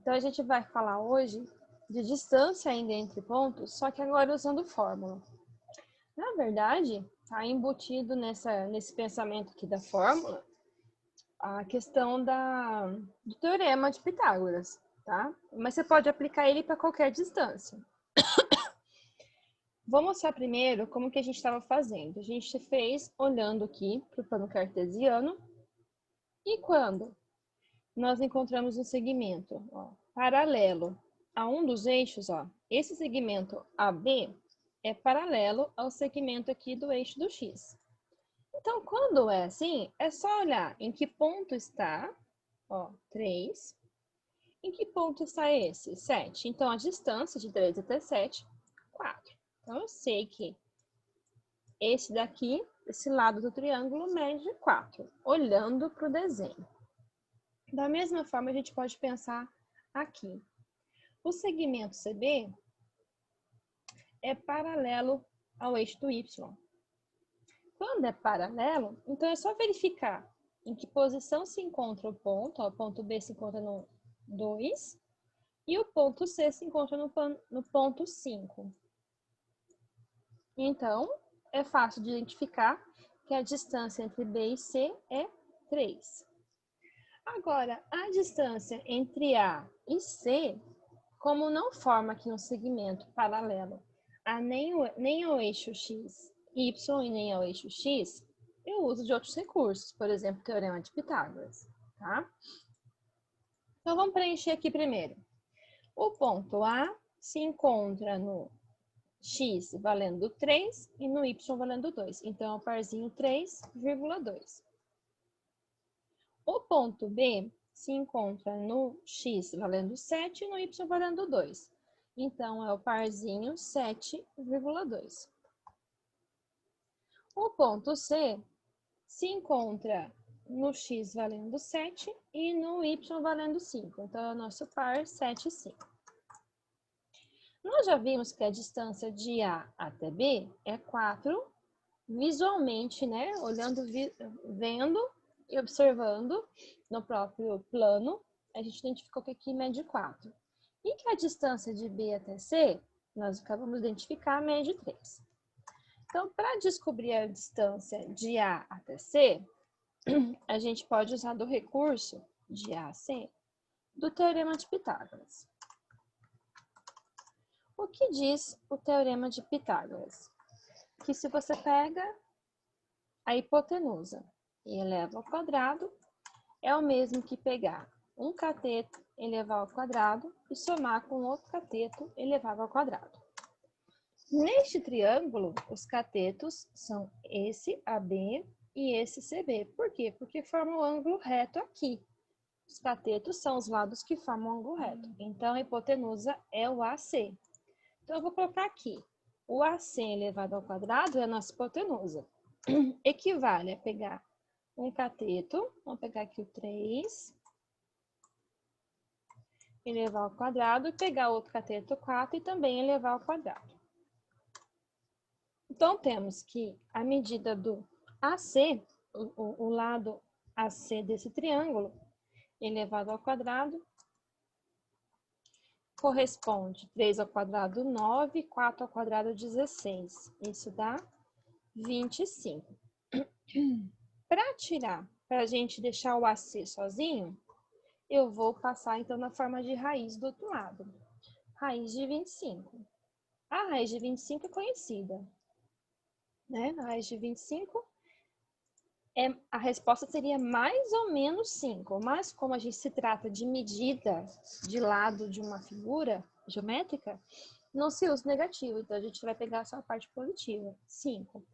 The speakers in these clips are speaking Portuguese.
Então, a gente vai falar hoje de distância ainda entre pontos, só que agora usando fórmula. Na verdade, está embutido nesse pensamento aqui da fórmula a questão do teorema de Pitágoras, tá? Mas você pode aplicar ele para qualquer distância. Vou mostrar primeiro como que a gente estava fazendo. A gente fez olhando aqui para o plano cartesiano. E quando nós encontramos um segmento paralelo a um dos eixos, esse segmento AB é paralelo ao segmento aqui do eixo do X. Então, quando é assim, é só olhar em que ponto está, 3. Em que ponto está esse? 7. Então, a distância de 3 até 7, 4. Então, eu sei que esse daqui, esse lado do triângulo, mede 4, olhando para o desenho. Da mesma forma, a gente pode pensar aqui. O segmento CB é paralelo ao eixo do Y. Quando é paralelo, então é só verificar em que posição se encontra o ponto. O ponto B se encontra no 2 e o ponto C se encontra no ponto 5. Então, é fácil de identificar que a distância entre B e C é 3. Agora, a distância entre A e C, como não forma aqui um segmento paralelo nem ao eixo X, Y e nem ao eixo X, eu uso de outros recursos, por exemplo, o teorema de Pitágoras, tá? Então, vamos preencher aqui primeiro. O ponto A se encontra no X valendo 3 e no Y valendo 2. Então, é o parzinho 3,2. O ponto B se encontra no X valendo 7 e no Y valendo 2. Então, é o parzinho 7,2. O ponto C se encontra no X valendo 7 e no Y valendo 5. Então, é o nosso par 7 e 5. Nós já vimos que a distância de A até B é 4 visualmente, né? Olhando, vendo e observando no próprio plano, a gente identificou que aqui mede 4. E que a distância de B até C, nós acabamos de identificar, mede 3. Então, para descobrir a distância de A até C, a gente pode usar do recurso de A a C do teorema de Pitágoras. O que diz o teorema de Pitágoras? Que se você pega a hipotenusa e eleva ao quadrado, é o mesmo que pegar um cateto elevado ao quadrado e somar com outro cateto elevado ao quadrado. Neste triângulo, os catetos são esse AB e esse CB. Por quê? Porque formam um ângulo reto aqui. Os catetos são os lados que formam um ângulo reto. Então, a hipotenusa é o AC. Então, eu vou colocar aqui. O AC elevado ao quadrado é a nossa hipotenusa. Equivale a pegar um cateto, vamos pegar aqui o 3, elevar ao quadrado, e pegar outro cateto 4 e também elevar ao quadrado. Então, temos que a medida do AC, o lado AC desse triângulo, elevado ao quadrado, corresponde 3 ao quadrado 9, 4 ao quadrado 16. Isso dá 25. Para tirar, para a gente deixar o AC sozinho, eu vou passar então na forma de raiz do outro lado. Raiz de 25. A raiz de 25 é conhecida, né? A raiz de 25, a resposta seria mais ou menos 5, mas como a gente se trata de medida de lado de uma figura geométrica, não se usa negativo, então a gente vai pegar só a parte positiva, 5.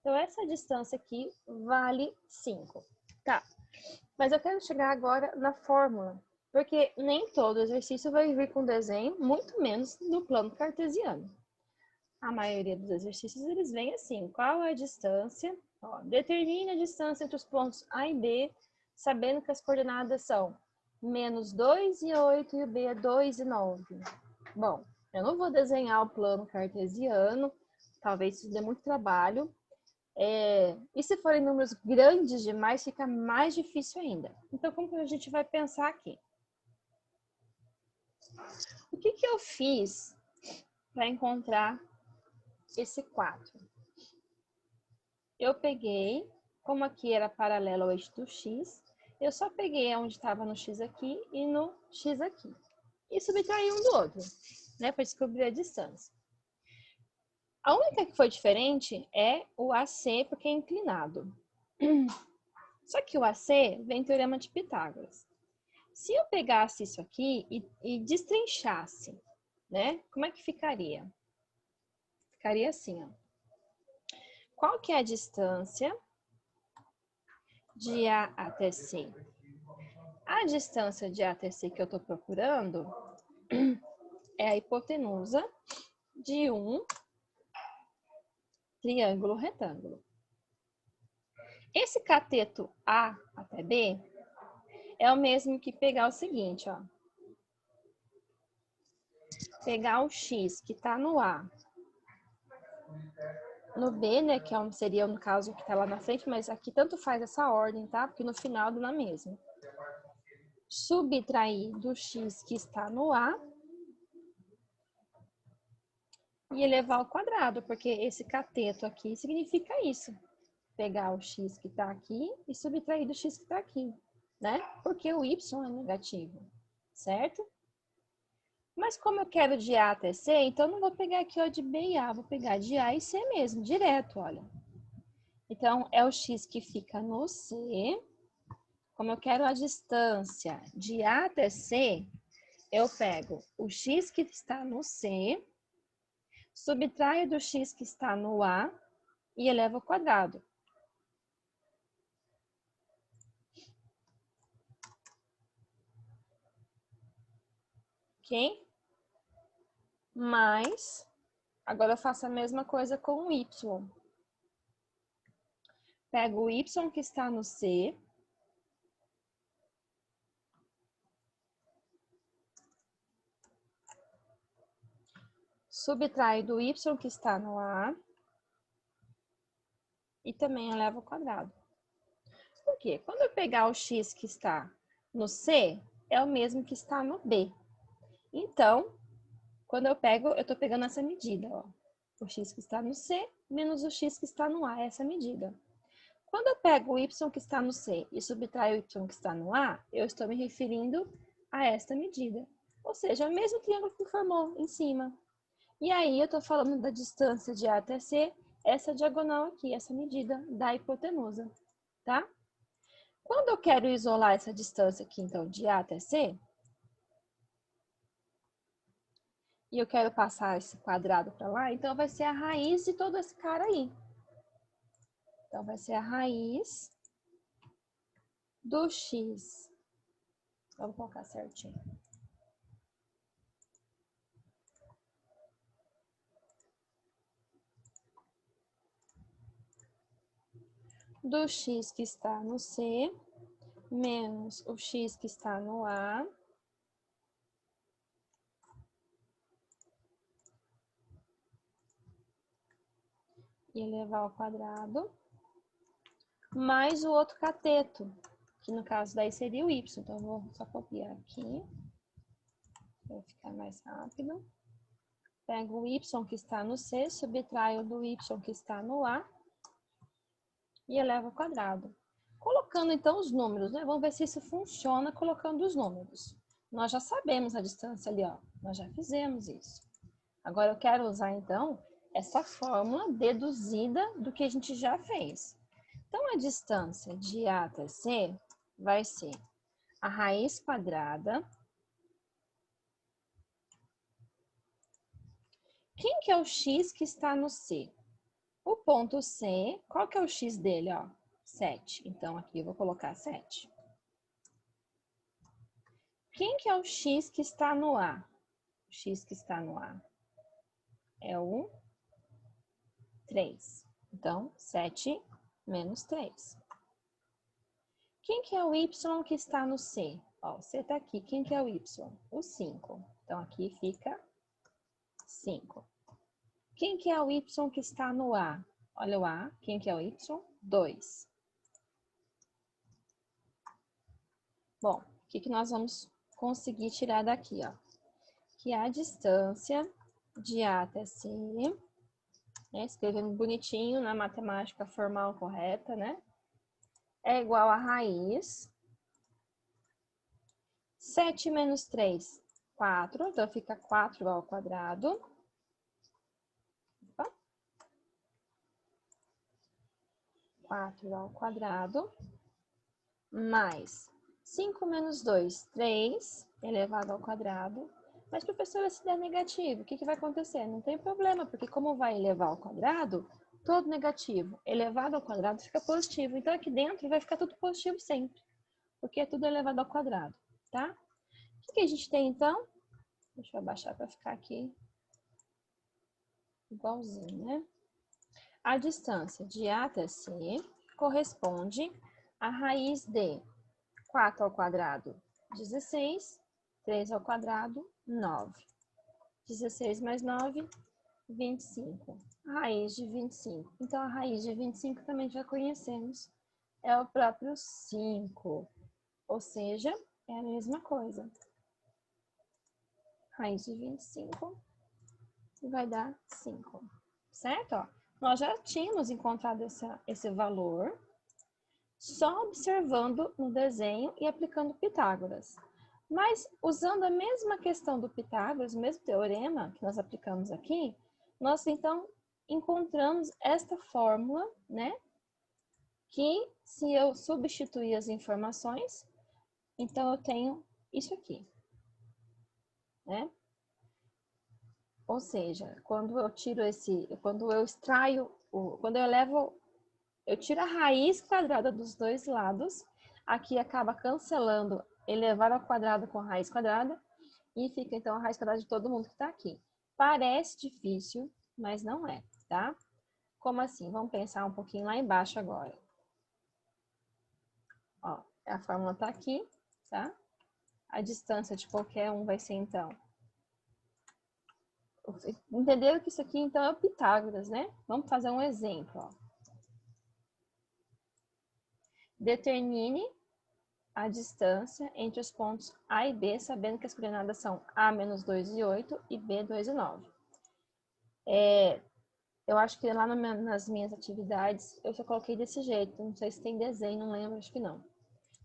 Então, essa distância aqui vale 5, tá? Mas eu quero chegar agora na fórmula, porque nem todo exercício vai vir com desenho, muito menos no plano cartesiano. A maioria dos exercícios, eles vêm assim, qual é a distância? Determine a distância entre os pontos A e B, sabendo que as coordenadas são menos 2 e 8 e o B é 2 e 9. Bom, eu não vou desenhar o plano cartesiano, talvez isso dê muito trabalho. E se forem números grandes demais, fica mais difícil ainda. Então, como que a gente vai pensar aqui? O que que eu fiz para encontrar esse 4? Eu peguei, como aqui era paralelo ao eixo do x, eu só peguei onde estava no x aqui e no x aqui. E subtraí um do outro, né, para descobrir a distância. A única que foi diferente é o AC, porque é inclinado. Só que o AC vem do Teorema de Pitágoras. Se eu pegasse isso aqui e destrinchasse, né, como é que ficaria? Ficaria assim, ó. Qual que é a distância de A até C? A distância de A até C que eu estou procurando é a hipotenusa de um triângulo retângulo. Esse cateto A até B é o mesmo que pegar o seguinte, ó. Pegar o X que está no A, no B, né, que seria no caso que está lá na frente, mas aqui tanto faz essa ordem, tá? Porque no final dá na mesma. Subtrair do X que está no A e elevar ao quadrado, porque esse cateto aqui significa isso. Pegar o X que está aqui e subtrair do X que está aqui, né? Porque o Y é negativo, certo? Mas como eu quero de A até C, então não vou pegar aqui ó, de B e A, vou pegar de A e C mesmo, direto, olha. Então, é o X que fica no C. Como eu quero a distância de A até C, eu pego o X que está no C, subtraio do X que está no A e elevo ao quadrado. Ok? Mas, agora eu faço a mesma coisa com o Y. Pego o Y que está no C, subtraio do Y que está no A e também elevo ao quadrado. Por quê? Quando eu pegar o X que está no C, é o mesmo que está no B. Então, quando eu pego, eu estou pegando essa medida, ó. O X que está no C menos o X que está no A, essa medida. Quando eu pego o Y que está no C e subtraio o Y que está no A, eu estou me referindo a esta medida. Ou seja, é o mesmo triângulo que formou em cima. E aí, eu estou falando da distância de A até C, essa diagonal aqui, essa medida da hipotenusa, tá? Quando eu quero isolar essa distância aqui, então, de A até C, e eu quero passar esse quadrado para lá, então vai ser a raiz de todo esse cara aí. Então, vai ser a raiz do X. Vamos colocar certinho. Do X que está no C, menos o X que está no A. E elevar ao quadrado. Mais o outro cateto, que no caso daí seria o Y. Então, eu vou só copiar aqui, para ficar mais rápido. Pego o Y que está no C, subtraio do Y que está no A e elevo ao quadrado. Colocando então os números, né? Vamos ver se isso funciona colocando os números. Nós já sabemos a distância ali, ó. Nós já fizemos isso. Agora eu quero usar então essa fórmula deduzida do que a gente já fez. Então, a distância de A até C vai ser a raiz quadrada. Quem que é o X que está no C? O ponto C, qual que é o X dele, ó? 7. Então, aqui eu vou colocar 7. Quem que é o X que está no A? O X que está no A é o 3. Então, 7 menos 3. Quem que é o Y que está no C? Ó, o C está aqui. Quem que é o Y? O 5. Então, aqui fica 5. Quem que é o Y que está no A? Olha o A. Quem que é o Y? 2. Bom, o que nós vamos conseguir tirar daqui, ó? que a distância de A até C, né, escrevendo bonitinho na matemática formal correta, né, é igual a raiz 7 menos 3, 4, então fica 4 ao quadrado. Opa. 4 ao quadrado, mais 5 menos 2, 3, elevado ao quadrado. Mas, professora, se der negativo, o que vai acontecer? Não tem problema, porque como vai elevar ao quadrado, todo negativo elevado ao quadrado fica positivo. Então, aqui dentro vai ficar tudo positivo sempre, porque é tudo elevado ao quadrado, tá? O que a gente tem, então? Deixa eu abaixar para ficar aqui igualzinho, né? A distância de A até C corresponde à raiz de 4 ao quadrado, 16, 3 ao quadrado, 9. 16 mais 9, 25. Raiz de 25. Então, a raiz de 25 também já conhecemos. É o próprio 5. Ou seja, é a mesma coisa. Raiz de 25 vai dar 5. Certo? Ó, nós já tínhamos encontrado esse valor só observando no desenho e aplicando Pitágoras. Mas, usando a mesma questão do Pitágoras, o mesmo teorema que nós aplicamos aqui, nós, então, encontramos esta fórmula, né? Que, se eu substituir as informações, então eu tenho isso aqui, né? Ou seja, quando eu tiro quando eu extraio, quando eu tiro a raiz quadrada dos dois lados, aqui acaba cancelando elevar ao quadrado com a raiz quadrada, e fica então a raiz quadrada de todo mundo que está aqui. Parece difícil, mas não é, tá? Como assim? Vamos pensar um pouquinho lá embaixo agora. Ó, a fórmula está aqui, tá? A distância de qualquer um vai ser, então... Entenderam que isso aqui, então, é o Pitágoras, né? Vamos fazer um exemplo, ó. Determine a distância entre os pontos A e B, sabendo que as coordenadas são A menos 2 e 8 e B 2 e 9. Eu acho que lá nas minhas atividades eu só coloquei desse jeito, não sei se tem desenho, não lembro, acho que não.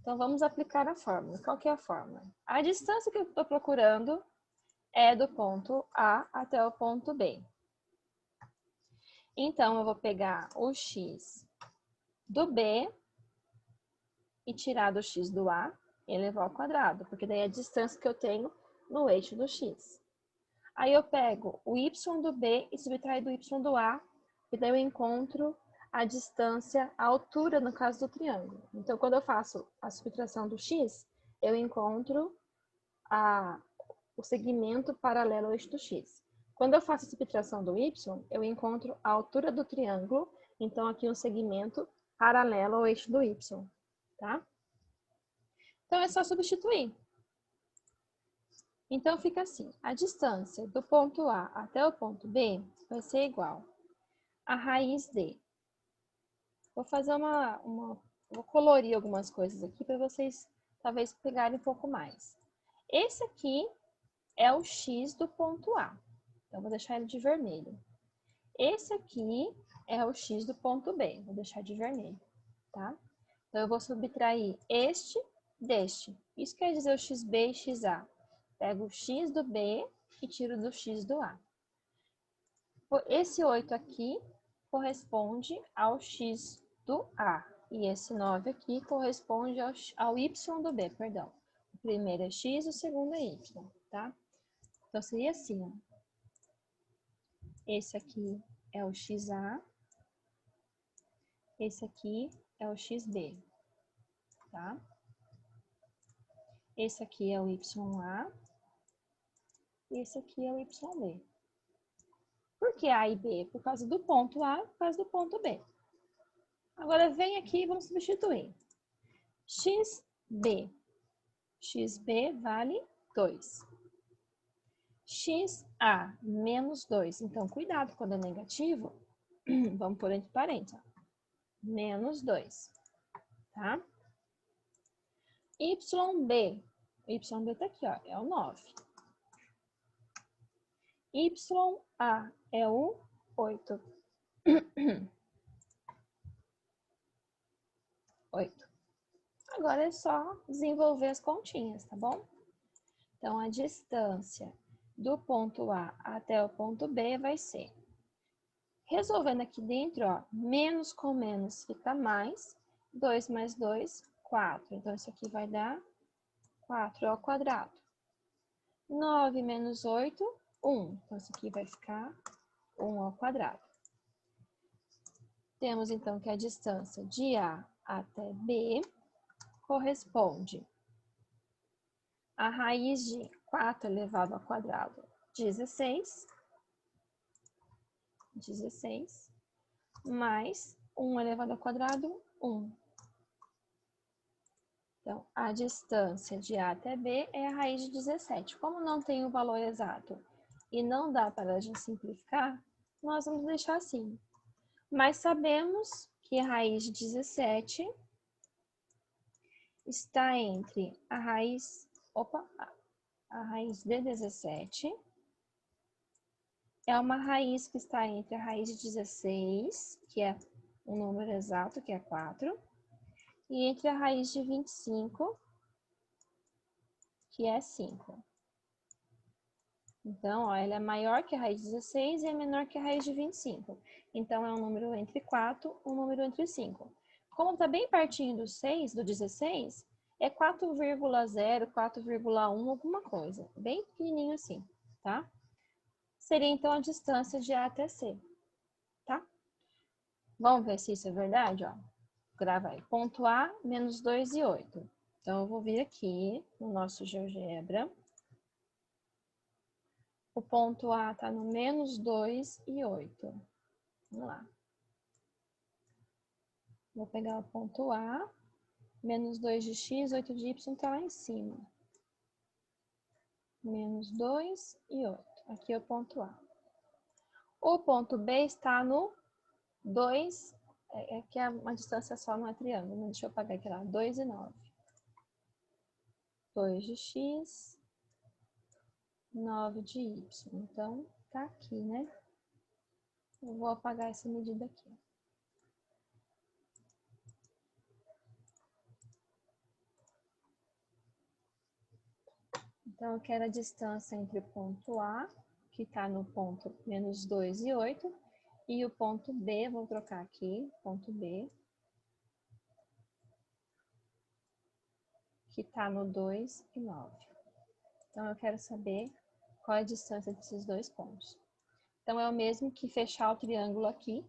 Então vamos aplicar a fórmula. Qual que é a fórmula? A distância que eu estou procurando é do ponto A até o ponto B. Então eu vou pegar o x do B e tirar do x do A e elevar ao quadrado, porque daí é a distância que eu tenho no eixo do x. Aí eu pego o y do B e subtraio do y do A, e daí eu encontro a distância, a altura, no caso do triângulo. Então, quando eu faço a subtração do x, eu encontro o segmento paralelo ao eixo do x. Quando eu faço a subtração do y, eu encontro a altura do triângulo, então aqui um segmento paralelo ao eixo do y, tá? Então, é só substituir. Então, fica assim, a distância do ponto A até o ponto B vai ser igual a raiz de... Vou fazer vou colorir algumas coisas aqui para vocês, talvez, pegarem um pouco mais. Esse aqui é o x do ponto A. Então, vou deixar ele de vermelho. Esse aqui é o x do ponto B. Vou deixar de vermelho, tá? Então, eu vou subtrair este deste. Isso quer dizer o xb e xa. Pego o x do B e tiro do x do A. Esse 8 aqui corresponde ao x do A. E esse 9 aqui corresponde ao y do B, perdão. O primeiro é x, o segundo é y, tá? Então, seria assim, ó. Esse aqui é o xa. Esse aqui é o xb, tá? Esse aqui é o YA. E esse aqui é o YB. Por que A e B? Por causa do ponto A, por causa do ponto B. Agora, vem aqui e vamos substituir. XB. XB vale 2. XA, menos 2. Então, cuidado quando é negativo. Vamos pôr entre parênteses. Menos 2. Tá? YB. O YB tá aqui, ó. É o 9. YA é o 8. 8. Agora é só desenvolver as continhas, tá bom? Então, a distância do ponto A até o ponto B vai ser, resolvendo aqui dentro, ó, menos com menos fica mais, 2 mais 2, 4. Então, isso aqui vai dar 4 ao quadrado. 9 menos 8, 1. Então, isso aqui vai ficar 1 ao quadrado. Temos, então, que a distância de A até B corresponde a raiz de 4 elevado ao quadrado, 16, mais 1 elevado ao quadrado, 1. Então, a distância de A até B é a raiz de 17. Como não tem o valor exato e não dá para a gente simplificar, nós vamos deixar assim. Mas sabemos que a raiz de 17 está entre a raiz de 17 é uma raiz que está entre a raiz de 16, que é um número exato, que é 4, e entre a raiz de 25, que é 5. Então, ó, ela é maior que a raiz de 16 e é menor que a raiz de 25. Então, é um número entre 4, um número entre 5. Como está bem pertinho do 6, do 16, é 4,0, 4,1, alguma coisa. Bem pequenininho assim, tá? Seria, então, a distância de A até C, tá? Vamos ver se isso é verdade, ó. Grava aí. Ponto A, menos 2 e 8. Então, eu vou vir aqui no nosso GeoGebra. O ponto A está no menos 2 e 8. Vamos lá. Vou pegar o ponto A, menos 2 de x, 8 de y está lá em cima. Menos 2 e 8. Aqui é o ponto A. O ponto B está no 2, que é uma distância só, não é triângulo. Deixa eu apagar aqui lá, 2 e 9. 2 de x, 9 de y. Então, tá aqui, né? Eu vou apagar essa medida aqui. Então, eu quero a distância entre o ponto A, que está no ponto menos 2 e 8, e o ponto B, vou trocar aqui, ponto B, que está no 2 e 9. Então, eu quero saber qual é a distância desses dois pontos. Então, é o mesmo que fechar o triângulo aqui,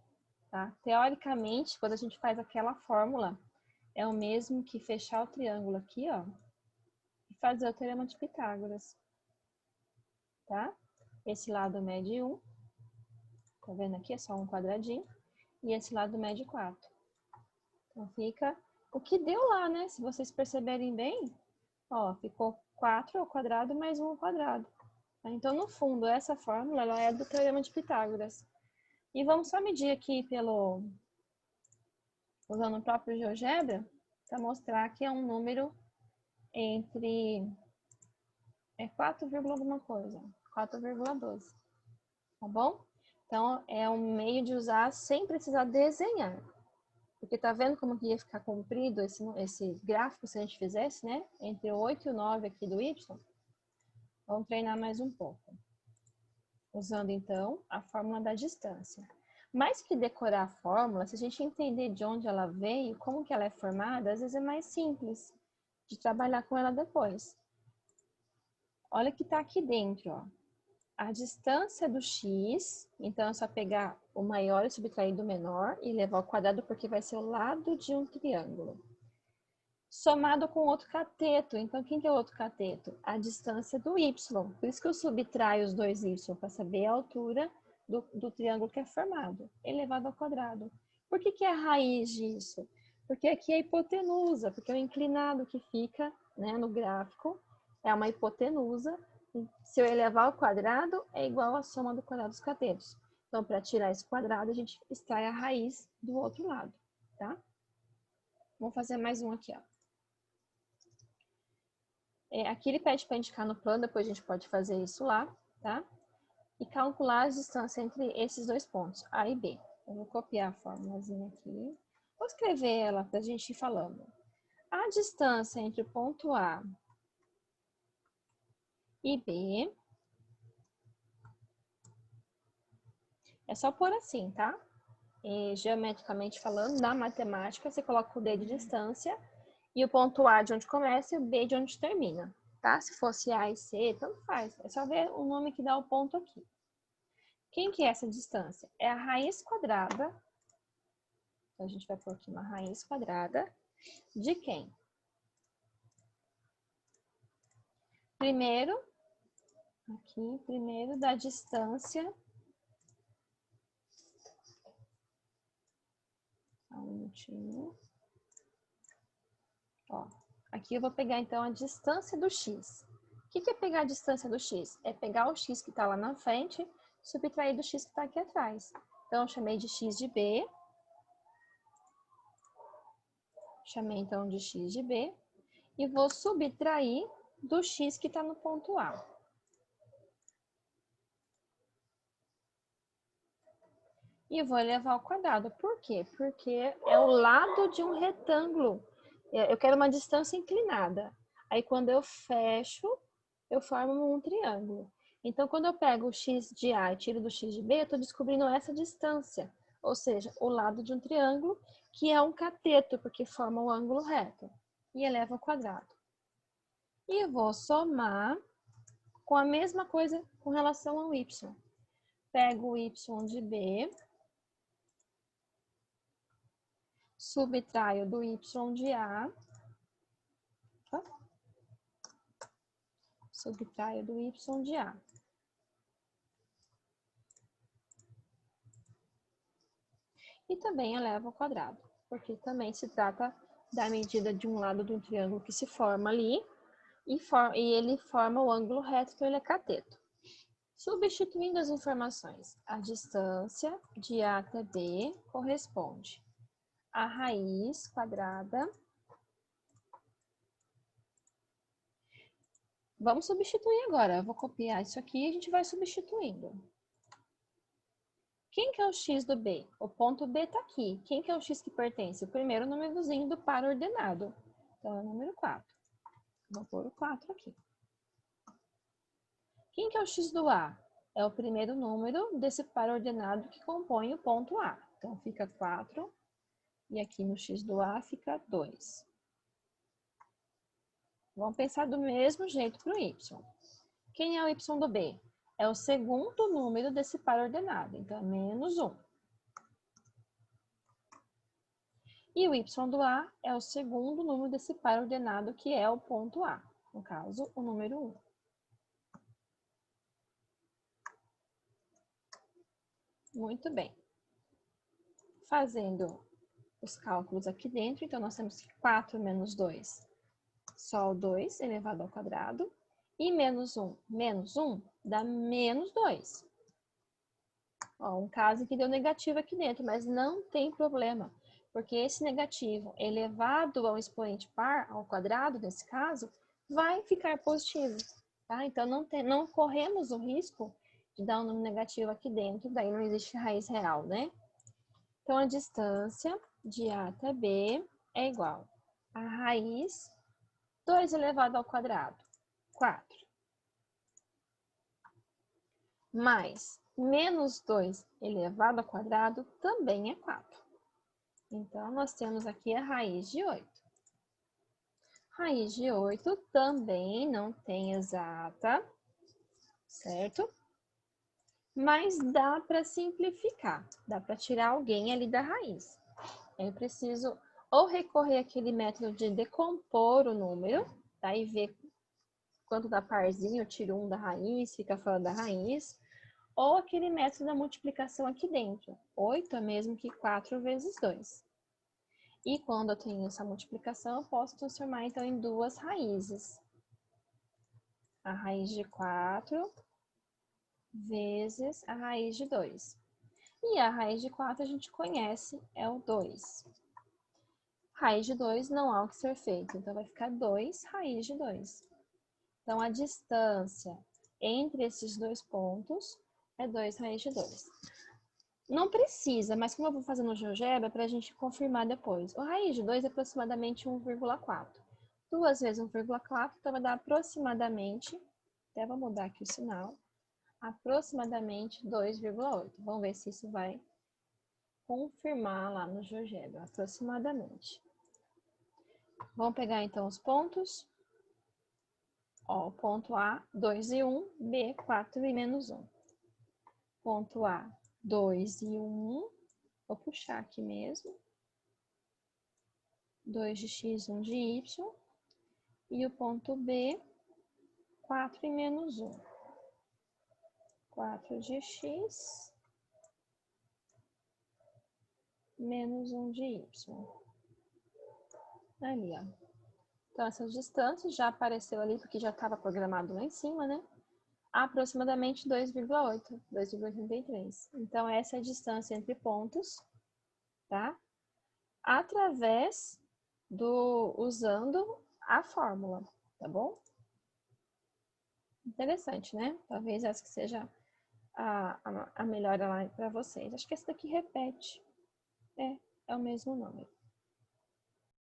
tá? Teoricamente, quando a gente faz aquela fórmula, é o mesmo que fechar o triângulo aqui, ó, e fazer o teorema de Pitágoras, tá? Esse lado mede 1, tá vendo aqui? É só um quadradinho. E esse lado mede 4. Então, fica o que deu lá, né? Se vocês perceberem bem, ó, ficou 4 ao quadrado mais 1 ao quadrado. Então, no fundo, essa fórmula ela é do teorema de Pitágoras. E vamos só medir aqui usando o próprio GeoGebra, para mostrar que é um número entre 4, alguma coisa, 4,12, tá bom? Então, é um meio de usar sem precisar desenhar. Porque tá vendo como que ia ficar comprido esse gráfico se a gente fizesse, né? Entre o 8 e o 9 aqui do y. Vamos treinar mais um pouco. Usando, então, a fórmula da distância. Mais que decorar a fórmula, se a gente entender de onde ela veio, como que ela é formada, às vezes é mais simples de trabalhar com ela depois. Olha que tá aqui dentro, ó. A distância do x, então é só pegar o maior e subtrair do menor e levar ao quadrado porque vai ser o lado de um triângulo. Somado com outro cateto. Então, quem que é o outro cateto? A distância do y. Por isso que eu subtraio os dois y, para saber a altura do triângulo que é formado, elevado ao quadrado. Por que que é a raiz disso? Porque aqui é a hipotenusa, porque o inclinado que fica, né, no gráfico é uma hipotenusa. Se eu elevar ao quadrado, é igual à soma do quadrado dos catetos. Então, para tirar esse quadrado, a gente extrai a raiz do outro lado, tá? Vamos fazer mais um aqui, ó. Aqui ele pede para indicar no plano, depois a gente pode fazer isso lá, tá? e calcular a distância entre esses dois pontos, A e B. Eu vou copiar a formulazinha aqui. Vou escrever ela para a gente ir falando. A distância entre o ponto A e B é só pôr assim, tá? E, geometricamente falando, na matemática, você coloca o D de distância e o ponto A de onde começa e o B de onde termina, tá? Se fosse A e C, tanto faz. É só ver o nome que dá o ponto aqui. Quem que é essa distância? É a raiz quadrada. Então, a gente vai pôr aqui uma raiz quadrada de quem? Primeiro da distância. Só um minutinho. Ó, aqui eu vou pegar, então, a distância do x. O que é pegar a distância do x? É pegar o x que está lá na frente, subtrair do x que está aqui atrás. Então, eu chamei de x de b. Chamei, então, de x de b. E vou subtrair do x que está no ponto A. E vou elevar ao quadrado. Por quê? Porque é o lado de um retângulo. Eu quero uma distância inclinada. Aí, quando eu fecho, eu formo um triângulo. Então, quando eu pego o x de A e tiro do x de B, eu estou descobrindo essa distância. Ou seja, o lado de um triângulo, que é um cateto, porque forma um ângulo reto. E eleva ao quadrado. E vou somar com a mesma coisa com relação ao y. Pego o y de B, subtraio do y de A, subtraio do y de A. E também elevo ao quadrado, porque também se trata da medida de um lado de um triângulo que se forma ali, e ele forma o ângulo reto, então ele é cateto. Substituindo as informações, a distância de A até B corresponde à raiz quadrada. Vamos substituir agora. Eu vou copiar isso aqui e a gente vai substituindo. Quem que é o x do B? O ponto B está aqui. Quem que é o x que pertence? O primeiro númerozinho do par ordenado. Então, é o número 4. Vou pôr o 4 aqui. Quem que é o x do A? É o primeiro número desse par ordenado que compõe o ponto A. Então, fica 4. E aqui no x do A fica 2. Vamos pensar do mesmo jeito para o y. Quem é o y do B? É o segundo número desse par ordenado, então é menos 1. E o y do A é o segundo número desse par ordenado, que é o ponto A, no caso, o número 1. Muito bem. Fazendo os cálculos aqui dentro, então nós temos que 4 menos 2, só o 2 elevado ao quadrado, e menos 1 dá menos 2. Ó, um caso que deu negativo aqui dentro, mas não tem problema, porque esse negativo elevado ao expoente par, ao quadrado, nesse caso, vai ficar positivo, tá? Então, não corremos o risco de dar um número negativo aqui dentro, daí não existe raiz real, né? Então, a distância de A até B é igual a raiz 2 elevado ao quadrado, 4, mais menos 2 elevado ao quadrado também é 4. Então, nós temos aqui a raiz de 8. Raiz de 8 também não tem exata, certo? Mas dá para simplificar, dá para tirar alguém ali da raiz. Eu preciso ou recorrer àquele método de decompor o número, tá? E ver quanto dá parzinho, eu tiro 1 da raiz, fica fora da raiz. Ou aquele método da multiplicação aqui dentro. 8 é mesmo que 4 vezes 2. E quando eu tenho essa multiplicação, eu posso transformar, então, em duas raízes. A raiz de 4 vezes a raiz de 2. E a raiz de 4 a gente conhece, é o 2. Raiz de 2 não há o que ser feito, então vai ficar 2 raiz de 2. Então, a distância entre esses dois pontos é 2 raiz de 2. Não precisa, mas como eu vou fazer no GeoGebra, para a gente confirmar depois. O raiz de 2 é aproximadamente 1,4. 2 vezes 1,4, então vai dar aproximadamente, até vou mudar aqui o sinal, aproximadamente 2,8. Vamos ver se isso vai confirmar lá no GeoGebra, aproximadamente. Vamos pegar então os pontos. Ó, ponto A, 2 e 1, B, 4 e menos 1. Ponto A, 2 e 1, vou puxar aqui mesmo. 2 de x, 1 de y. E o ponto B, 4 e menos 1. 4 de x, menos 1 de y. Ali, ó. Então, essas distâncias já apareceu ali, porque já estava programado lá em cima, né? Aproximadamente 2,8, 2,83. Então, essa é a distância entre pontos, tá? Através usando a fórmula, tá bom? Interessante, né? Talvez essa que seja a melhor lá para vocês. Acho que essa daqui repete. É o mesmo número.